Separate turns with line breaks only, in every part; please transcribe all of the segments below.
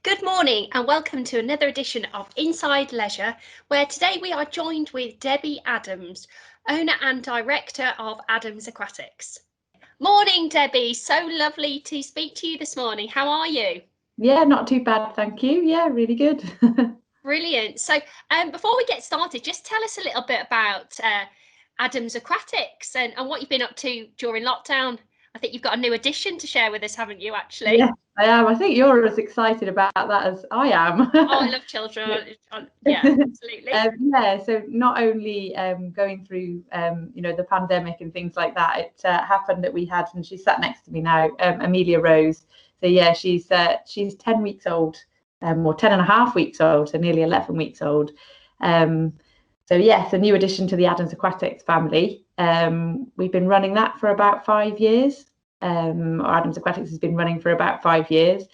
Good morning and welcome to another edition of Inside Leisure, where today we are joined with Debbie Adams, owner and director of Adams Aquatics. Morning, Debbie. So lovely to speak to you this morning. How are you?
Yeah, not too bad, thank you. Yeah, really good.
Brilliant. So before we get started, just tell us a little bit about Adams Aquatics and what you've been up to during lockdown. I think you've got a new addition to share with us, haven't you, actually?
Yeah, I am. I think you're as excited about that as I am.
Oh, I love children. Yeah, absolutely.
Yeah, so not only going through the pandemic and things like that, it happened that we had, and she's sat next to me now, Amelia Rose. So yeah, she's 10 weeks old, or 10 and a half weeks old, so nearly 11 weeks old. So yes, a new addition to the Adams Aquatics family. We've been running that for about 5 years. Adams Aquatics has been running for about 5 years.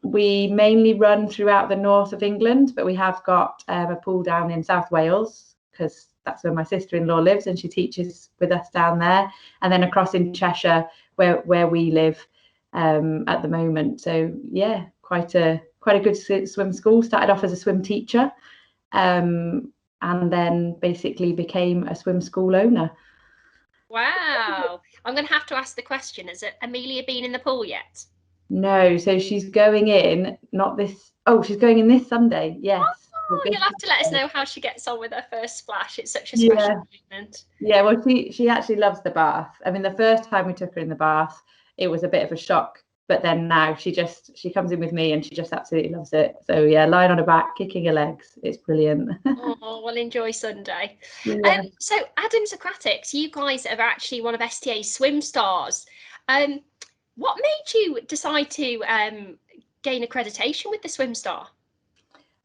We mainly run throughout the north of England, but we have got a pool down in South Wales because that's where my sister-in-law lives and she teaches with us down there, and then across in Cheshire where we live at the moment. So yeah, quite a good swim school. Started off as a swim teacher, and then basically became a swim school owner.
Wow. I'm going to have to ask the question, has Amelia been in the pool yet?
No, so she's going in, she's going in this Sunday, yes.
Oh, you'll have to let us know how she gets on with her first splash. It's such a special moment.
Yeah, well, she actually loves the bath. I mean, the first time we took her in the bath, it was a bit of a shock. But then now she comes in with me and she just absolutely loves it. So yeah, lying on her back, kicking her legs. It's brilliant.
Oh, well, enjoy Sunday.
Yeah.
So Adams Aquatics, you guys are actually one of STA's swim stars. What made you decide to gain accreditation with the Swim Star?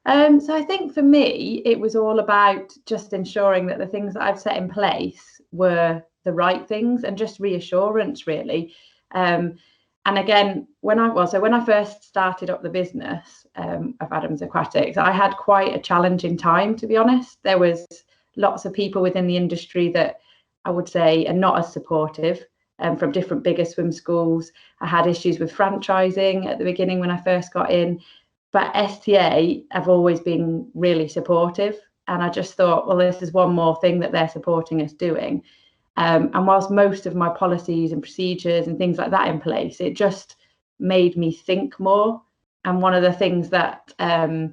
So I think for me, it was all about just ensuring that the things that I've set in place were the right things and just reassurance, really. And again, when I first started up the business of Adams Aquatics, I had quite a challenging time, to be honest. There was lots of people within the industry that I would say are not as supportive, from different bigger swim schools. I had issues with franchising at the beginning when I first got in, but STA have always been really supportive. And I just thought, well, this is one more thing that they're supporting us doing. And whilst most of my policies and procedures and things like that in place, it just made me think more. And one of the things that I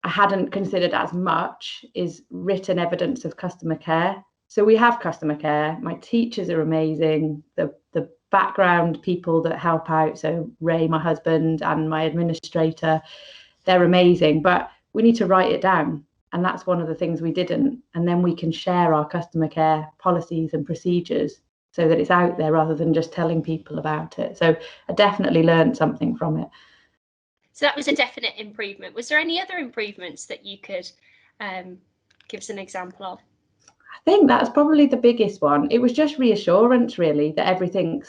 hadn't considered as much is written evidence of customer care. So we have customer care. My teachers are amazing. The background people that help out, so Ray, my husband, and my administrator, they're amazing. But we need to write it down. And that's one of the things we didn't. And then we can share our customer care policies and procedures so that it's out there rather than just telling people about it. So I definitely learned something from it.
So that was a definite improvement. Was there any other improvements that you could give us an example of?
I think that's probably the biggest one. It was just reassurance, really, that everything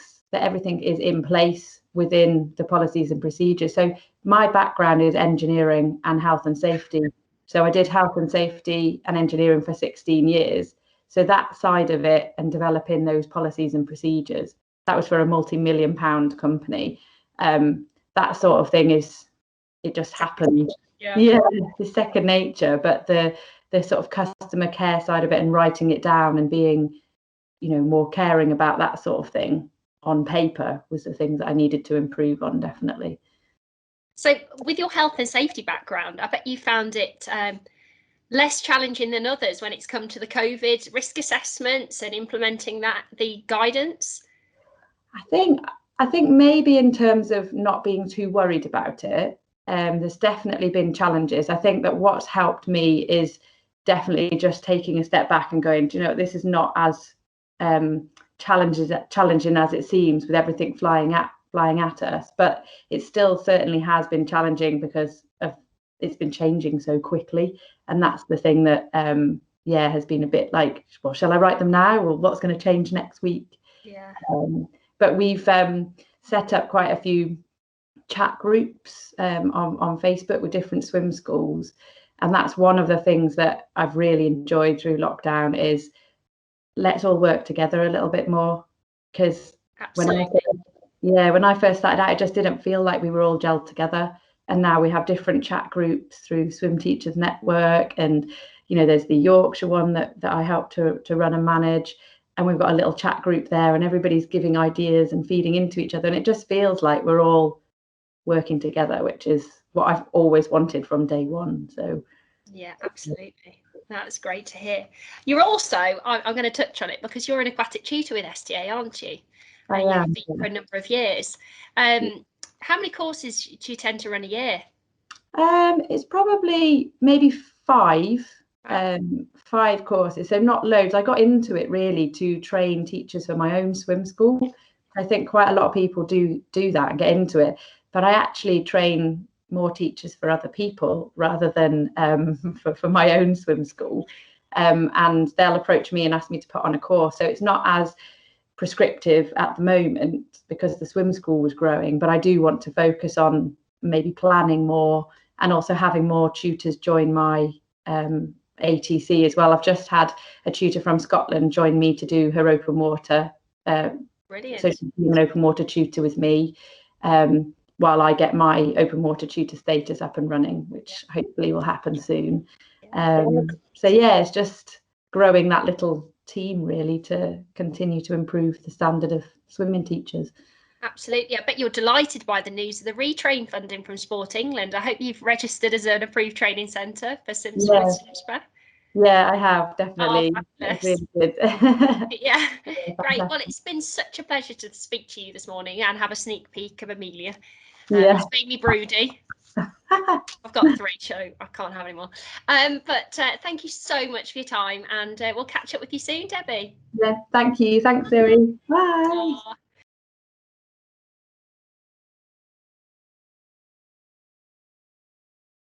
is in place within the policies and procedures. So my background is engineering and health and safety. So I did health and safety and engineering for 16 years. So that side of it and developing those policies and procedures, that was for a multi-million-pound company. That sort of thing it just happened. Yeah, it's second nature. But the sort of customer care side of it and writing it down and being, more caring about that sort of thing on paper was the things that I needed to improve on, definitely.
So with your health and safety background, I bet you found it less challenging than others when it's come to the COVID risk assessments and implementing the guidance.
I think maybe in terms of not being too worried about it, there's definitely been challenges. I think that what's helped me is definitely just taking a step back and going, this is not as challenging as it seems with everything flying at us, but it still certainly has been challenging because it's been changing so quickly. And that's the thing that has been a bit like, well, shall I write them now, or what's going to change next week? But we've set up quite a few chat groups on Facebook with different swim schools, and that's one of the things that I've really enjoyed through lockdown is let's all work together a little bit more, because when I first started out, it just didn't feel like we were all gelled together. and now we have different chat groups through Swim Teachers Network, and there's the Yorkshire one that I help to run and manage, and we've got a little chat group there, and everybody's giving ideas and feeding into each other, and it just feels like we're all working together, which is what I've always wanted from day one. So
yeah, absolutely. That's great to hear. You're also, I'm going to touch on it because you're an aquatic tutor with STA, aren't you?
I am.
You've been for a number of years. How many courses do you tend to run a year?
It's probably maybe 5. 5 courses, so not loads. I got into it really to train teachers for my own swim school. I think quite a lot of people do that and get into it, but I actually train more teachers for other people rather than for my own swim school, and they'll approach me and ask me to put on a course, so it's not as prescriptive at the moment because the swim school was growing, but I do want to focus on maybe planning more and also having more tutors join my ATC as well. I've just had a tutor from Scotland join me to do her open water.
Brilliant.
So she's doing an open water tutor with me while I get my open water tutor status up and running, which hopefully will happen soon. So yeah, it's just growing that little team really to continue to improve the standard of swimming teachers.
Absolutely. I bet you're delighted by the news of the retrain funding from Sport England. I hope you've registered as an approved training centre for Swimspread.
Yeah, I have, definitely.
It's
really good.
Yeah, great. Well, it's been such a pleasure to speak to you this morning and have a sneak peek of Amelia. It's made me broody. I've got 3, so I can't have any more. But thank you so much for your time, and we'll catch up with you soon, Debbie.
Yeah, thank you. Thanks, Zoe. Bye.